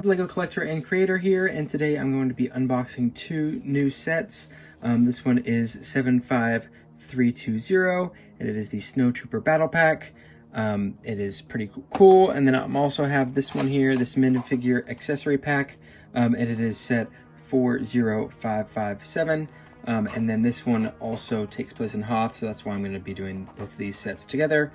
Lego collector and creator here, and today I'm going to be unboxing two new sets. This one is 75320, and it is the Snow Trooper Battle Pack. It is pretty cool, and then I also have this one here, this minifigure accessory pack, and it is set 40557. And then this one also takes place in Hoth, so that's why I'm going to be doing both of these sets together.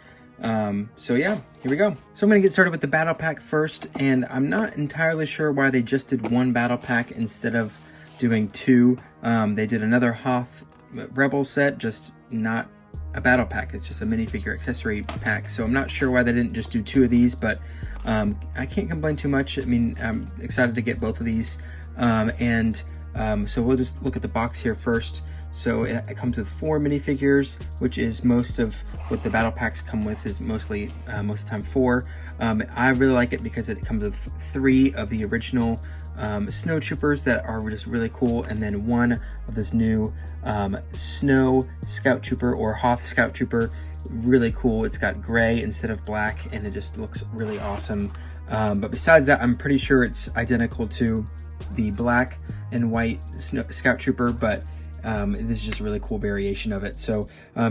So yeah, here we go. So I'm going to get started with the battle pack first, and I'm not entirely sure why they just did one battle pack instead of doing two. They did another Hoth Rebel set, just not a battle pack. It's just a minifigure accessory pack. So I'm not sure why they didn't just do two of these, but I can't complain too much. I mean, I'm excited to get both of these. So we'll just look at the box here first. So it comes with 4 minifigures, which is most of what the battle packs come with, is mostly, most of the time 4. I really like it because it comes with 3 of the original Snow Troopers that are just really cool, and then 1 of this new Snow Scout Trooper or Hoth Scout Trooper. Really cool. It's got gray instead of black, and it just looks really awesome. But besides that, I'm pretty sure it's identical to the black and white Scout Trooper, but this is just a really cool variation of it. So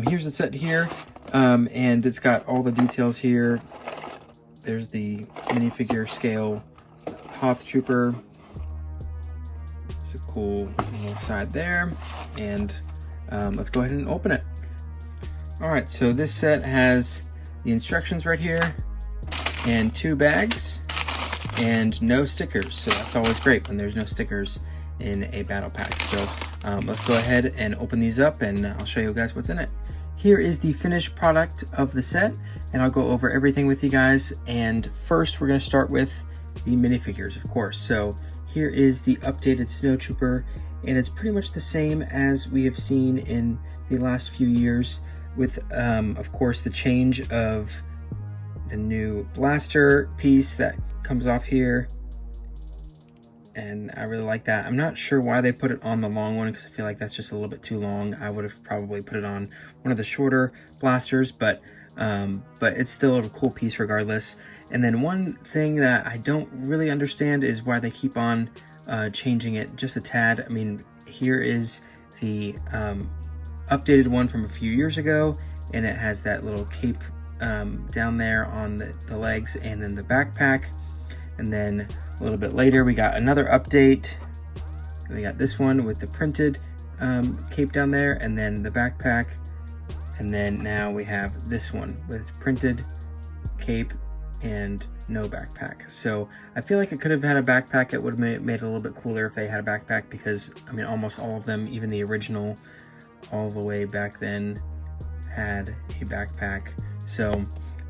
here's the set here, and it's got all the details here. There's the minifigure scale Hoth Trooper. It's a cool little side there, and let's go ahead and open it. All right, so this set has the instructions right here, and 2 bags, and no stickers. So that's always great when there's no stickers in a battle pack. So let's go ahead and open these up, and I'll show you guys what's in it. Here is the finished product of the set, and I'll go over everything with you guys. And first we're going to start with the minifigures, of course. So here is the updated Snow Trooper, and it's pretty much the same as we have seen in the last few years, with of course the change of the new blaster piece that comes off here. And I really like that. I'm not sure why they put it on the long one, because I feel like that's just a little bit too long. I would have probably put it on one of the shorter blasters, but it's still a cool piece regardless. And then one thing that I don't really understand is why they keep on changing it just a tad. I mean, here is the updated one from a few years ago, and it has that little cape down there on the legs, and then the backpack. And then a little bit later, we got another update. We got this one with the printed cape down there, and then the backpack. And then now we have this one with printed cape and no backpack. So I feel like it could have had a backpack. It would have made it a little bit cooler if they had a backpack, because I mean, almost all of them, even the original, all the way back then, had a backpack. So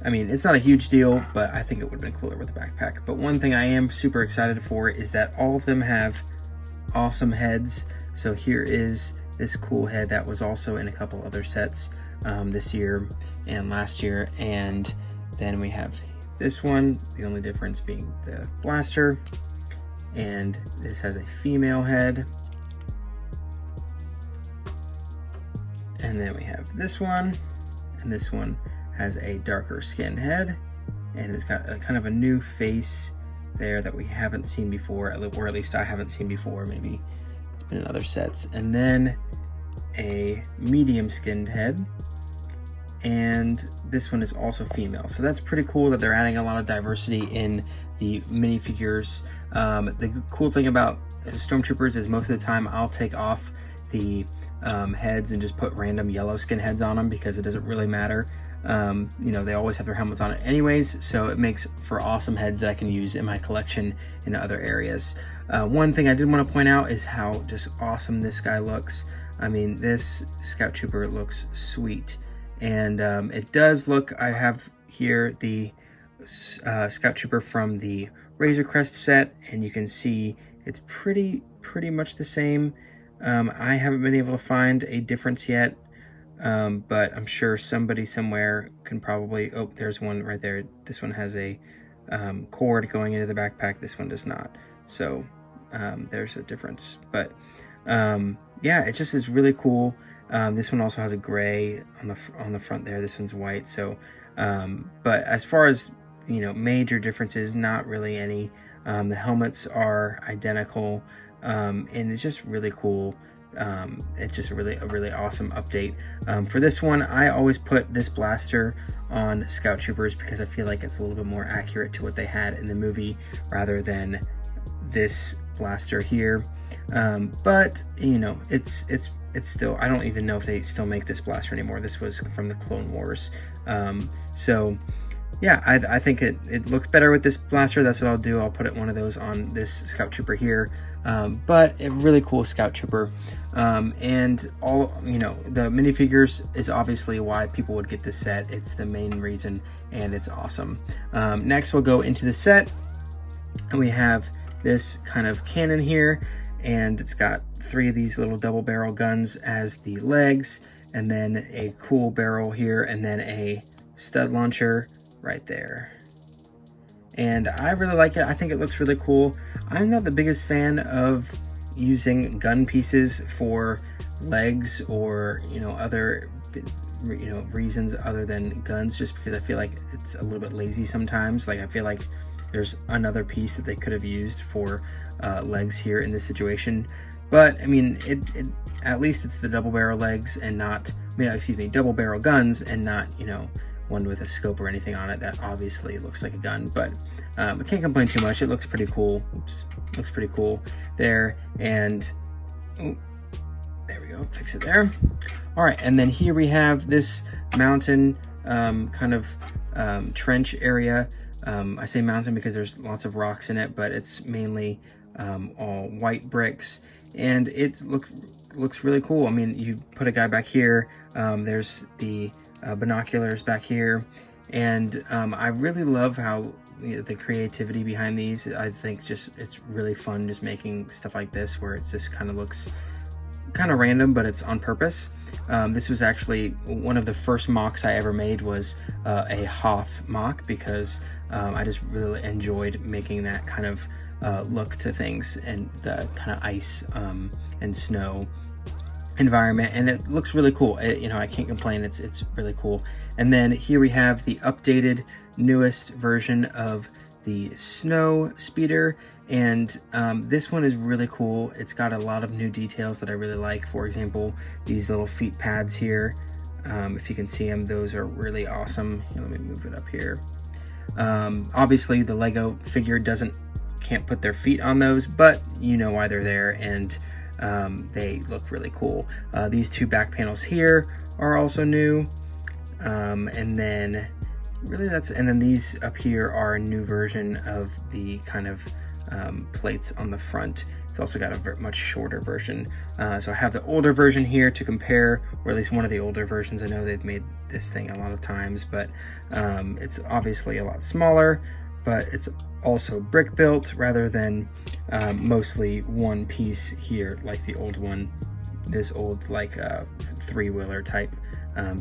I mean, it's not a huge deal, but I think it would have been cooler with a backpack. But one thing I am super excited for is that all of them have awesome heads. So here is this cool head that was also in a couple other sets this year and last year. And then we have this one, the only difference being the blaster. And this has a female head. And then we have this one, and this one has a darker skin head, and it's got a kind of a new face there that we haven't seen before, or at least I haven't seen before. Maybe it's been in other sets. And then a medium skinned head, and this one is also female. So that's pretty cool that they're adding a lot of diversity in the minifigures. The cool thing about Stormtroopers is most of the time I'll take off the heads and just put random yellow skin heads on them, because it doesn't really matter. You know, they always have their helmets on it anyways, so it makes for awesome heads that I can use in my collection in other areas. One thing I did want to point out is how just awesome this guy looks. I mean, this Scout Trooper looks sweet, and it does look, I have here the Scout Trooper from the Razor Crest set, and you can see it's pretty much the same. I haven't been able to find a difference yet. But I'm sure somebody somewhere can probably, oh, there's one right there. This one has a cord going into the backpack. This one does not. So there's a difference. But yeah, it just is really cool. This one also has a gray on the front there. This one's white. So, but as far as, you know, major differences, not really any. The helmets are identical, and it's just really cool. It's just a really awesome update. For this one, I always put this blaster on Scout Troopers because I feel like it's a little bit more accurate to what they had in the movie rather than this blaster here. But you know, it's still, I don't even know if they still make this blaster anymore. This was from the Clone Wars. So yeah, I think it looks better with this blaster. That's what I'll do. I'll put one of those on this Scout Trooper here. But a really cool Scout Trooper. And all, you know, the minifigures is obviously why people would get this set. It's the main reason, and it's awesome. Next, we'll go into the set, and we have this kind of cannon here, and it's got 3 of these little double barrel guns as the legs, and then a cool barrel here, and then a stud launcher right there. And I really like it. I think it looks really cool. I'm not the biggest fan of using gun pieces for legs or, you know, other, you know, reasons other than guns, just because I feel like it's a little bit lazy sometimes. Like, I feel like there's another piece that they could have used for legs here in this situation. But I mean, it at least it's the double barrel legs and not, I mean, excuse me, double barrel guns and not, you know, one with a scope or anything on it that obviously looks like a gun. But I can't complain too much. It looks pretty cool. Oops, looks pretty cool there. And oh, there we go, fix it there. All right, and then here we have this mountain kind of trench area. I say mountain because there's lots of rocks in it, but it's mainly all white bricks, and it looks really cool. I mean, you put a guy back here, there's the binoculars back here, and I really love how the creativity behind these. I think just it's really fun just making stuff like this where it just kind of looks kind of random, but it's on purpose. This was actually one of the first mocks I ever made, was a Hoth mock, because I just really enjoyed making that kind of look to things and the kind of ice and snow environment, and it looks really cool. You know, I can't complain. It's really cool. And then here we have the updated, newest version of the snow speeder, and this one is really cool. It's got a lot of new details that I really like. For example, these little feet pads here, if you can see them, those are really awesome. Here, let me move it up here. Obviously the Lego figure can't put their feet on those, but you know why they're there, and they look really cool. These 2 back panels here are also new, and then really and then these up here are a new version of the kind of plates on the front. It's also got a much shorter version. So I have the older version here to compare, or at least one of the older versions. I know they've made this thing a lot of times, but it's obviously a lot smaller, but it's also brick built rather than mostly one piece here like the old one, this old like 3-wheeler type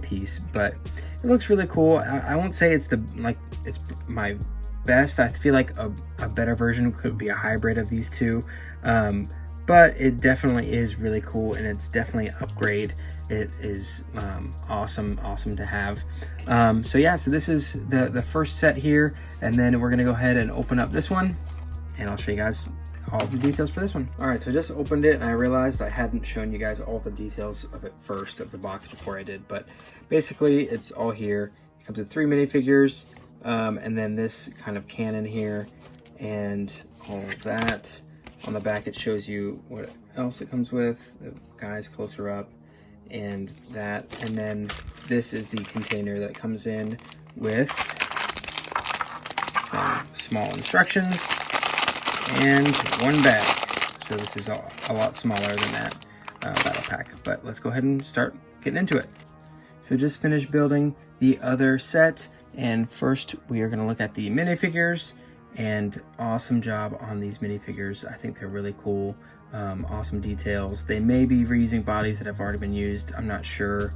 piece. But it looks really cool. I won't say it's it's my best. I feel like a better version could be a hybrid of these two, but it definitely is really cool, and it's definitely an upgrade. It is awesome to have. So yeah, so this is the first set here, and then we're gonna go ahead and open up this one, and I'll show you guys all the details for this one. All right, so I just opened it, and I realized I hadn't shown you guys all the details of it first, of the box, before I did. But basically, it's all here. It comes with 3 minifigures, and then this kind of cannon here, and all of that. On the back, it shows you what else it comes with, the guys closer up, and that. And then this is the container that it comes in with, some small instructions, and 1 bag. So this is a lot smaller than that battle pack, but let's go ahead and start getting into it. So just finished building the other set, and first we are going to look at the minifigures. And awesome job on these minifigures. I think they're really cool. Awesome details. They may be reusing bodies that have already been used. I'm not sure,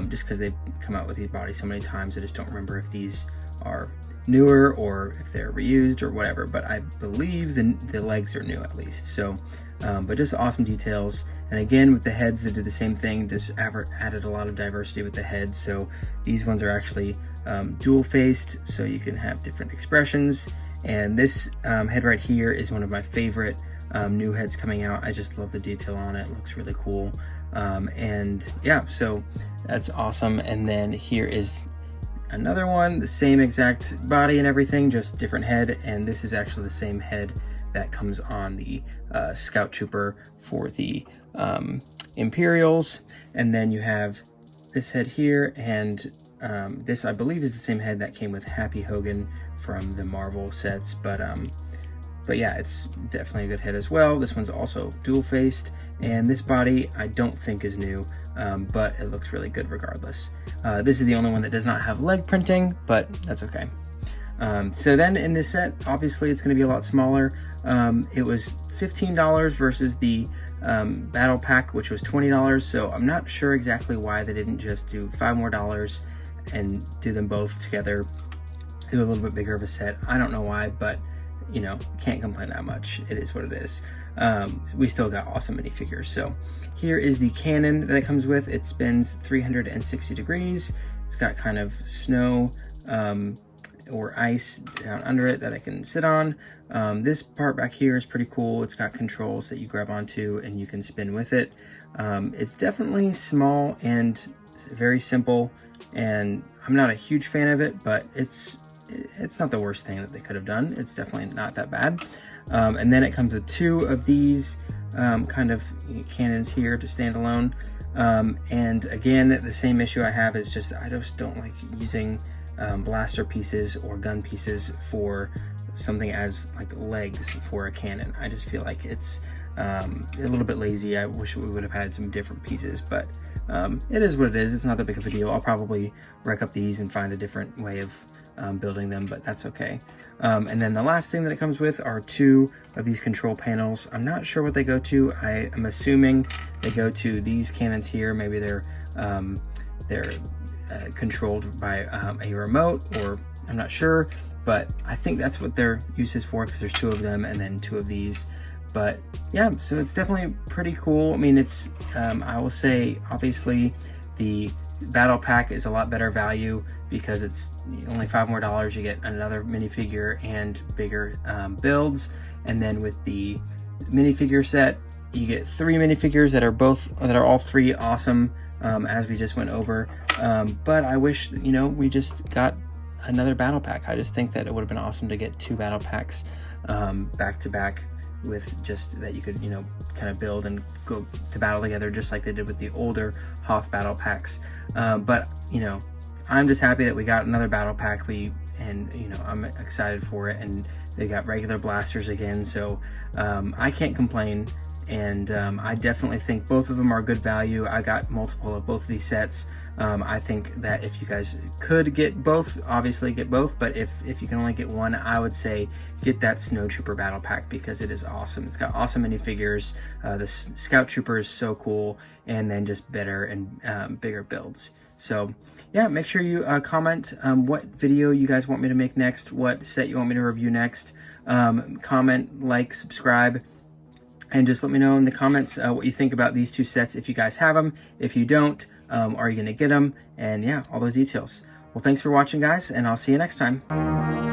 just because they've come out with these bodies so many times. I just don't remember if these are newer or if they're reused or whatever, but I believe the legs are new at least. So but just awesome details. And again, with the heads, they did the same thing. This added a lot of diversity with the heads. So these ones are actually dual faced, so you can have different expressions. And this head right here is one of my favorite new heads coming out. I just love the detail on it. It looks really cool. And yeah, so that's awesome. And then here is another one, the same exact body and everything, just different head. And this is actually the same head that comes on the Scout Trooper for the Imperials. And then you have this head here, and this I believe is the same head that came with Happy Hogan from the Marvel sets, but yeah, it's definitely a good head as well. This one's also dual faced, and this body I don't think is new, but it looks really good regardless. This is the only one that does not have leg printing, but that's okay. So then in this set, obviously it's going to be a lot smaller. It was $15 versus the battle pack, which was $20. So I'm not sure exactly why they didn't just do $5 more and do them both together, do a little bit bigger of a set. I don't know why, but you know, can't complain that much. It is what it is. We still got awesome minifigures. So here is the cannon that it comes with. It spins 360 degrees. It's got kind of snow or ice down under it that I can sit on. This part back here is pretty cool. It's got controls that you grab onto and you can spin with it. It's definitely small and very simple, and I'm not a huge fan of it, but it's not the worst thing that they could have done. It's definitely not that bad. And then it comes with two of these kind of cannons here to stand alone. And again, the same issue I have is just I just don't like using blaster pieces or gun pieces for something as like legs for a cannon. I just feel like it's a little bit lazy. I wish we would have had some different pieces, but it is what it is. It's not that big of a deal. I'll probably wreck up these and find a different way of building them, but that's okay. And then the last thing that it comes with are two of these control panels. I'm not sure what they go to. I am assuming they go to these cannons here. Maybe they're controlled by a remote, or I'm not sure, but I think that's what their use is for, because there's two of them and then two of these. But yeah, so it's definitely pretty cool. I mean, it's I will say obviously the battle pack is a lot better value because it's only $5 more. You get another minifigure and bigger builds, and then with the minifigure set you get 3 minifigures that are all 3 awesome, as we just went over. But I wish, you know, we just got another battle pack. I just think that it would have been awesome to get 2 battle packs back to back, with just that you could, you know, kind of build and go to battle together just like they did with the older Hoth battle packs. But you know, I'm just happy that we got another battle pack. And you know, I'm excited for it, and they got regular blasters again, so I can't complain. And I definitely think both of them are good value. I got multiple of both of these sets. I think that if you guys could get both, obviously get both, but if you can only get one, I would say get that Snow Trooper battle pack, because it is awesome. It's got awesome minifigures. The Scout Trooper is so cool, and then just better and bigger builds. So yeah, make sure you comment what video you guys want me to make next, what set you want me to review next. Comment, like, subscribe. And just let me know in the comments what you think about these 2 sets, if you guys have them. If you don't, are you going to get them? And yeah, all those details. Well, thanks for watching, guys, and I'll see you next time.